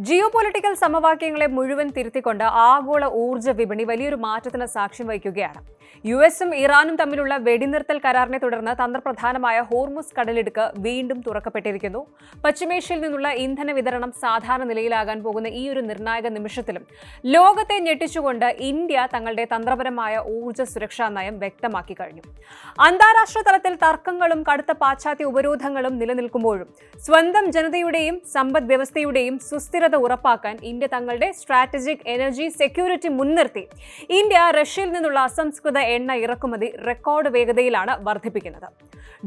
Geopolitical സമവാക്യങ്ങളെ മുഴുവൻ തിരുത്തിക്കൊണ്ട് ആഗോള ഊർജ്ജ വിപണി വലിയൊരു മാറ്റത്തിന് സാക്ഷ്യം വഹിക്കുകയാണ്. യുഎസും ഇറാനും തമ്മിലുള്ള വെടിനിർത്തൽ കരാറിനെ തുടർന്ന് തന്ത്രപ്രധാനമായ ഹോർമുസ് കടലിടുക്ക് വീണ്ടും തുറക്കപ്പെട്ടിരിക്കുന്നു. പശ്ചിമേഷ്യയിൽ നിന്നുള്ള ഇന്ധന വിതരണം സാധാരണ നിലയിലാകാൻ പോകുന്ന ഈ ഒരു നിർണായക നിമിഷത്തിലും ലോകത്തെ ഞെട്ടിച്ചുകൊണ്ട് ഇന്ത്യ തങ്ങളുടെ തന്ത്രപരമായ ഊർജ്ജ സുരക്ഷാ നയം വ്യക്തമാക്കി കഴിഞ്ഞു. അന്താരാഷ്ട്ര തലത്തിൽ തർക്കങ്ങളും കടുത്ത പാശ്ചാത്യ ഉപരോധങ്ങളും നിലനിൽക്കുമ്പോഴും സ്വന്തം ജനതയുടെയും സമ്പദ് വ്യവസ്ഥയുടെയും സുസ്ഥിരത ഉറപ്പാക്കാൻ ഇന്ത്യ തങ്ങളുടെ സ്ട്രാറ്റജിക് എനർജി സെക്യൂരിറ്റി മുൻനിർത്തി ഇന്ത്യ റഷ്യയിൽ നിന്നുള്ള അസംസ്കൃത എണ്ണ ഇറക്കുമതി റെക്കോർഡ് വേഗതയിലാണ് വർദ്ധിപ്പിക്കുന്നത്.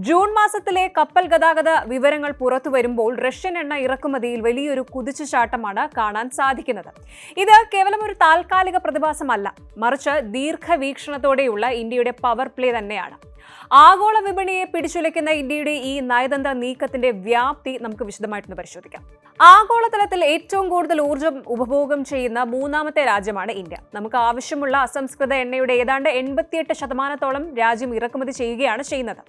ജൂൺ മാസത്തിലെ കപ്പൽ ഗതാഗത വിവരങ്ങൾ പുറത്തുവരുമ്പോൾ റഷ്യൻ എണ്ണ ഇറക്കുമതിയിൽ വലിയൊരു കുതിച്ചുചാട്ടമാണ് കാണാൻ സാധിക്കുന്നത്. ഇത് കേവലം ഒരു താൽക്കാലിക പ്രതിഭാസമല്ല, മറിച്ച് ദീർഘവീക്ഷണത്തോടെയുള്ള ഇന്ത്യയുടെ പവർ പ്ലേ തന്നെയാണ്. ആഗോള വിപണിയെ പിടിച്ചുലയ്ക്കുന്ന ഇന്ത്യയുടെ ഈ നയതന്ത്ര നീക്കത്തിന്റെ വ്യാപ്തി നമുക്ക് വിശദമായിട്ടൊന്ന് പരിശോധിക്കാം. ആഗോളതലത്തിൽ ഏറ്റവും കൂടുതൽ ഊർജ്ജം ഉപഭോഗം ചെയ്യുന്ന മൂന്നാമത്തെ രാജ്യമാണ് ഇന്ത്യ. നമുക്ക് ആവശ്യമുള്ള അസംസ്കൃത എണ്ണയുടെ ഏതാണ്ട് 88% രാജ്യം ഇറക്കുമതി ചെയ്യുന്നത്.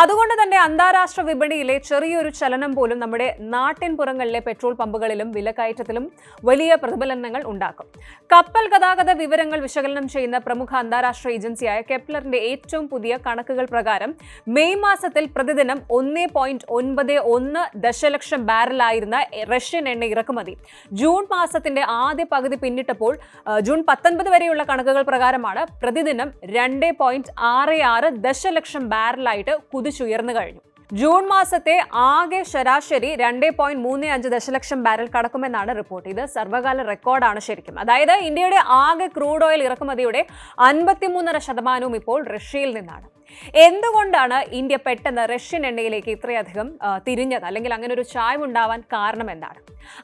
അതുകൊണ്ട് തന്നെ അന്താരാഷ്ട്ര വിപണിയിലെ ചെറിയൊരു ചലനം പോലും നമ്മുടെ നാട്ടിൻപുറങ്ങളിലെ പെട്രോൾ പമ്പുകളിലും വിലക്കയറ്റത്തിലും വലിയ പ്രതിഫലനങ്ങൾ ഉണ്ടാക്കും. കപ്പൽ ഗതാഗത വിവരങ്ങൾ വിശകലനം ചെയ്യുന്ന പ്രമുഖ അന്താരാഷ്ട്ര ഏജൻസിയായ കെപ്ലറിന്റെ ഏറ്റവും പുതിയ കണക്കുകൾ പ്രകാരം മെയ് മാസത്തിൽ പ്രതിദിനം 1.91 ദശലക്ഷം ബാരലായിരുന്ന റഷ്യൻ എണ്ണ ഇറക്കുമതി ജൂൺ മാസത്തിന്റെ ആദ്യ പകുതി പിന്നിട്ടപ്പോൾ ജൂൺ 19 വരെയുള്ള കണക്കുകൾ പ്രകാരമാണ് പ്രതിദിനം 2.66 ദശലക്ഷം ബാരലായിട്ട് കുതിച്ചുയർന്നു കഴിഞ്ഞു. ജൂൺ മാസത്തെ ആകെ ശരാശരി 2.35 ദശലക്ഷം ബാരൽ കടക്കുമെന്നാണ് റിപ്പോർട്ട്. ഇത് സർവകാല റെക്കോർഡാണ് ശരിക്കും. അതായത് ഇന്ത്യയുടെ ആകെ ക്രൂഡ് ഓയിൽ ഇറക്കുമതിയുടെ 53.5% ഇപ്പോൾ റഷ്യയിൽ നിന്നാണ്. എന്തുകൊണ്ടാണ് ഇന്ത്യ പെട്ടെന്ന് റഷ്യൻ എണ്ണയിലേക്ക് ഇത്രയധികം തിരിഞ്ഞത്, അല്ലെങ്കിൽ അങ്ങനെ ഒരു ചായ്വുണ്ടാവാൻ കാരണം എന്താണ്?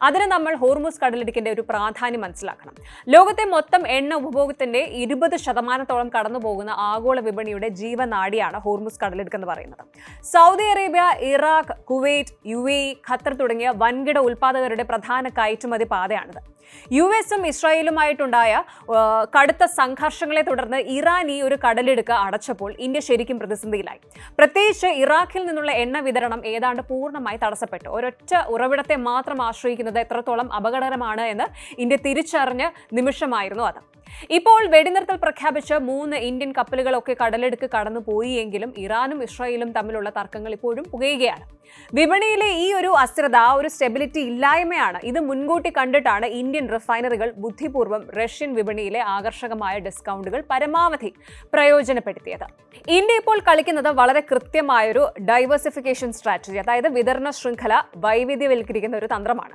അതിന് നമ്മൾ ഹോർമുസ് കടലിടുക്കിന്റെ ഒരു പ്രാധാന്യം മനസ്സിലാക്കണം. ലോകത്തെ മൊത്തം എണ്ണ ഉപഭോഗത്തിന്റെ 20% കടന്നു പോകുന്ന ആഗോള വിപണിയുടെ ജീവനാഡിയാണ് ഹോർമുസ് കടലിടുക്ക് എന്ന് പറയുന്നത്. Saudi Arabia, Iraq, Kuwait, UAE, Qatar തുടങ്ങിയ വൻകിട ഉൽപ്പാദകരുടെ പ്രധാന കയറ്റുമതി പാതയാണിത്. യുഎസും ഇസ്രായേലുമായിട്ടുണ്ടായ കടുത്ത സംഘർഷങ്ങളെ തുടർന്ന് ഇറാൻ ഈ ഒരു കടലിടുക്ക് അടച്ചപ്പോൾ ഇന്ത്യ ശരിക്കും പ്രതിസന്ധിയിലായി. പ്രത്യേകിച്ച് ഇറാഖിൽ നിന്നുള്ള എണ്ണ വിതരണം ഏതാണ്ട് പൂർണ്ണമായി തടസ്സപ്പെട്ടു. ഒരൊറ്റ ഉറവിടത്തെ മാത്രം ആശ്രയിക്കുന്നത് എത്രത്തോളം അപകടകരമാണ് എന്ന് ഇന്ത്യ തിരിച്ചറിഞ്ഞ നിമിഷമായിരുന്നു അത്. ഇപ്പോൾ വെടിനിർത്തൽ പ്രഖ്യാപിച്ച 3 ഇന്ത്യൻ കപ്പലുകളൊക്കെ കടലിടുക്ക് കടന്നുപോയി എങ്കിലും ഇറാനും ഇസ്രായേലും തമ്മിലുള്ള തർക്കങ്ങൾ ഇപ്പോഴും പുകയുകയാണ്. വിപണിയിലെ ഈ ഒരു അസ്ഥിരത, ഒരു സ്റ്റെബിലിറ്റി ഇല്ലായ്മയാണ്. ഇത് മുൻകൂട്ടി കണ്ടിട്ടാണ് ഇന്ത്യൻ റിഫൈനറികൾ ബുദ്ധിപൂർവ്വം റഷ്യൻ വിപണിയിലെ ആകർഷകമായ ഡിസ്കൗണ്ടുകൾ പരമാവധി പ്രയോജനപ്പെടുത്തിയത്. ഇന്ത്യ ഇപ്പോൾ കളിക്കുന്നത് വളരെ കൃത്യമായൊരു ഡൈവേഴ്സിഫിക്കേഷൻ സ്ട്രാറ്റജി, അതായത് വിതരണ ശൃംഖല വൈവിധ്യവൽക്കരിക്കുന്ന ഒരു തന്ത്രമാണ്.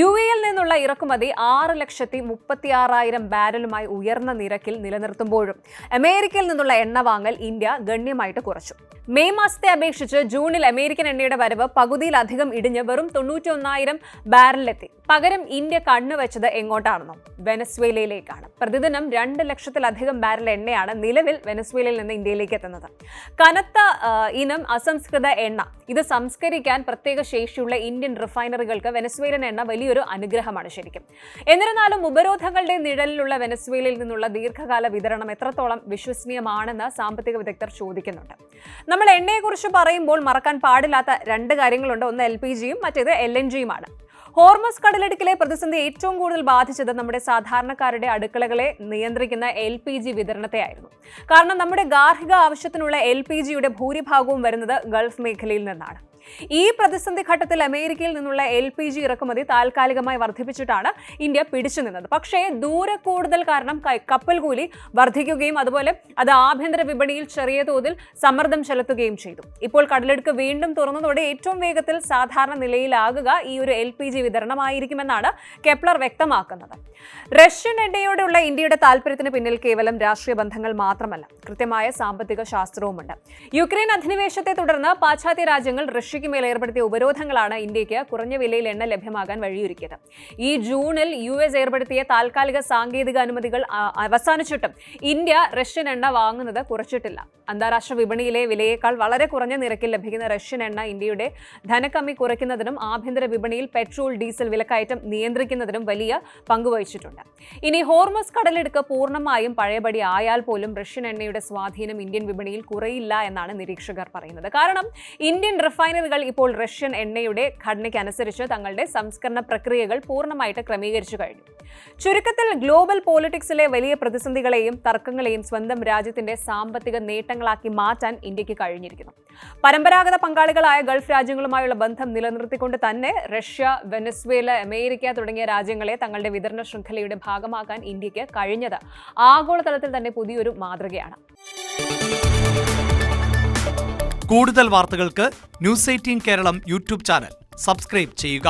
UAE-യിൽ നിന്നുള്ള ഇറക്കുമതി 6,36,000 ബാരലുമായി ഉയർന്ന നിരക്കിൽ നിലനിർത്തുമ്പോഴും അമേരിക്കയിൽ നിന്നുള്ള എണ്ണ വാങ്ങൽ ഇന്ത്യ ഗണ്യമായിട്ട് കുറച്ചു. മെയ് മാസത്തെ അപേക്ഷിച്ച് ജൂണിൽ അമേരിക്കൻ എണ്ണയുടെ വരവ് പകുതിയിലധികം ഇടിഞ്ഞ് വെറും 91,000 ബാരലിലെത്തി. പകരം ഇന്ത്യ കണ്ണുവെച്ചത് എങ്ങോട്ടാണെന്നോ? വെനസ്വേലയിലേക്കാണ്. പ്രതിദിനം 2 ലക്ഷത്തിലധികം ബാരൽ എണ്ണയാണ് നിലവിൽ വെനസ്വേലയിൽ നിന്ന് ഇന്ത്യയിലേക്ക് എത്തുന്നത്. കനത്ത ഇനം അസംസ്കൃത എണ്ണ ഇത് സംസ്കരിക്കാൻ പ്രത്യേക ശേഷിയുള്ള ഇന്ത്യൻ റിഫൈനറികൾക്ക് വെനസ്വേലൻ എണ്ണ വലിയൊരു അനുഗ്രഹമാണ് ശരിക്കും. എന്നിരുന്നാലും ഉപരോധങ്ങളുടെ നിഴലിലുള്ള വെനസ്വേലയിൽ നിന്നുള്ള ദീർഘകാല വിതരണം എത്രത്തോളം വിശ്വസനീയമാണെന്ന് സാമ്പത്തിക വിദഗ്ധർ ചോദിക്കുന്നുണ്ട്. നമ്മൾ എണ്ണയെക്കുറിച്ച് പറയുമ്പോൾ മറക്കാൻ പാടില്ലാത്ത 2 കാര്യങ്ങളുണ്ട്. ഒന്ന് LPG-യും മറ്റേത് LNG-യുമാണ്. ഹോർമുസ് കടലിടുക്കിലെ പ്രതിസന്ധി ഏറ്റവും കൂടുതൽ ബാധിച്ചത് നമ്മുടെ സാധാരണക്കാരുടെ അടുക്കളകളെ നിയന്ത്രിക്കുന്ന LPG വിതരണത്തെയായിരുന്നു. കാരണം നമ്മുടെ ഗാർഹിക ആവശ്യത്തിനുള്ള LPG-യുടെ ഭൂരിഭാഗവും വരുന്നത് ഗൾഫ് മേഖലയിൽ നിന്നാണ്. ഈ പ്രതിസന്ധി ഘട്ടത്തിൽ അമേരിക്കയിൽ നിന്നുള്ള LPG ഇറക്കുമതി താൽക്കാലികമായി വർദ്ധിപ്പിച്ചിട്ടാണ് ഇന്ത്യ പിടിച്ചു നിന്നത്. പക്ഷേ ദൂരെ കൂടുതൽ കാരണം കപ്പൽ കൂലി വർദ്ധിക്കുകയും അതുപോലെ അത് ആഭ്യന്തര വിപണിയിൽ ചെറിയ തോതിൽ സമ്മർദ്ദം ചെലുത്തുകയും ചെയ്തു. ഇപ്പോൾ കടലിടുക്ക് വീണ്ടും തുറന്നതോടെ ഏറ്റവും വേഗത്തിൽ സാധാരണ നിലയിലാകുക ഈ ഒരു LPG വിതരണമായിരിക്കുമെന്നാണ് കെപ്ലർ വ്യക്തമാക്കുന്നത്. റഷ്യൻ എണ്ണയോടുള്ള ഇന്ത്യയുടെ താല്പര്യത്തിന് പിന്നിൽ കേവലം രാഷ്ട്രീയ ബന്ധങ്ങൾ മാത്രമല്ല, കൃത്യമായ സാമ്പത്തിക ശാസ്ത്രവുമുണ്ട്. യുക്രൈൻ അധിനിവേശത്തെ തുടർന്ന് പാശ്ചാത്യ രാജ്യങ്ങൾ റഷ്യയ്ക്ക് മേൽ ഏർപ്പെടുത്തിയ ഉപരോധങ്ങളാണ് ഇന്ത്യക്ക് കുറഞ്ഞ വിലയിൽ എണ്ണ ലഭ്യമാകാൻ വഴിയൊരുക്കിയത്. ഈ ജൂണിൽ US ഏർപ്പെടുത്തിയ താൽക്കാലിക സാങ്കേതിക അനുമതികൾ അവസാനിച്ചിട്ടും ഇന്ത്യ റഷ്യൻ എണ്ണ വാങ്ങുന്നത് കുറച്ചിട്ടില്ല. അന്താരാഷ്ട്ര വിപണിയിലെ വിലയേക്കാൾ വളരെ കുറഞ്ഞ നിരക്കിൽ ലഭിക്കുന്ന റഷ്യൻ എണ്ണ ഇന്ത്യയുടെ ധനക്കമ്മി കുറയ്ക്കുന്നതിനും ആഭ്യന്തര വിപണിയിൽ പെട്രോൾ, ഡീസൽ വിലക്കയറ്റം നിയന്ത്രിക്കുന്നതിനും വലിയ പങ്കുവഹിച്ചിട്ടുണ്ട്. ഇനി ഹോർമുസ് കടലിടുക്ക് പൂർണ്ണമായും പഴയപടി ആയാൽ പോലും റഷ്യൻ എണ്ണയുടെ സ്വാധീനം ഇന്ത്യൻ വിപണിയിൽ കുറയില്ല എന്നാണ് നിരീക്ഷകർ പറയുന്നത്. കാരണം ഇന്ത്യൻ റിഫൈനറി റിഫൈനറികൾ ഇപ്പോൾ റഷ്യൻ എണ്ണയുടെ ഘടനയ്ക്കനുസരിച്ച് തങ്ങളുടെ സംസ്കരണ പ്രക്രിയകൾ പൂർണ്ണമായിട്ട് ക്രമീകരിച്ചു കഴിഞ്ഞു. ചുരുക്കത്തിൽ ഗ്ലോബൽ പോളിറ്റിക്സിലെ വലിയ പ്രതിസന്ധികളെയും തർക്കങ്ങളെയും സ്വന്തം രാജ്യത്തിന്റെ സാമ്പത്തിക നേട്ടങ്ങളാക്കി മാറ്റാൻ ഇന്ത്യക്ക് കഴിഞ്ഞിരിക്കുന്നു. പരമ്പരാഗത പങ്കാളികളായ ഗൾഫ് രാജ്യങ്ങളുമായുള്ള ബന്ധം നിലനിർത്തിക്കൊണ്ട് തന്നെ റഷ്യ, വെനസ്വേല, അമേരിക്ക തുടങ്ങിയ രാജ്യങ്ങളെ തങ്ങളുടെ വിതരണ ശൃംഖലയുടെ ഭാഗമാക്കാൻ ഇന്ത്യക്ക് കഴിഞ്ഞത് ആഗോളതലത്തിൽ തന്നെ പുതിയൊരു മാതൃകയാണ്. കൂടുതൽ വാർത്തകൾക്ക് news 18 Keralam YouTube channel subscribe ചെയ്യുക.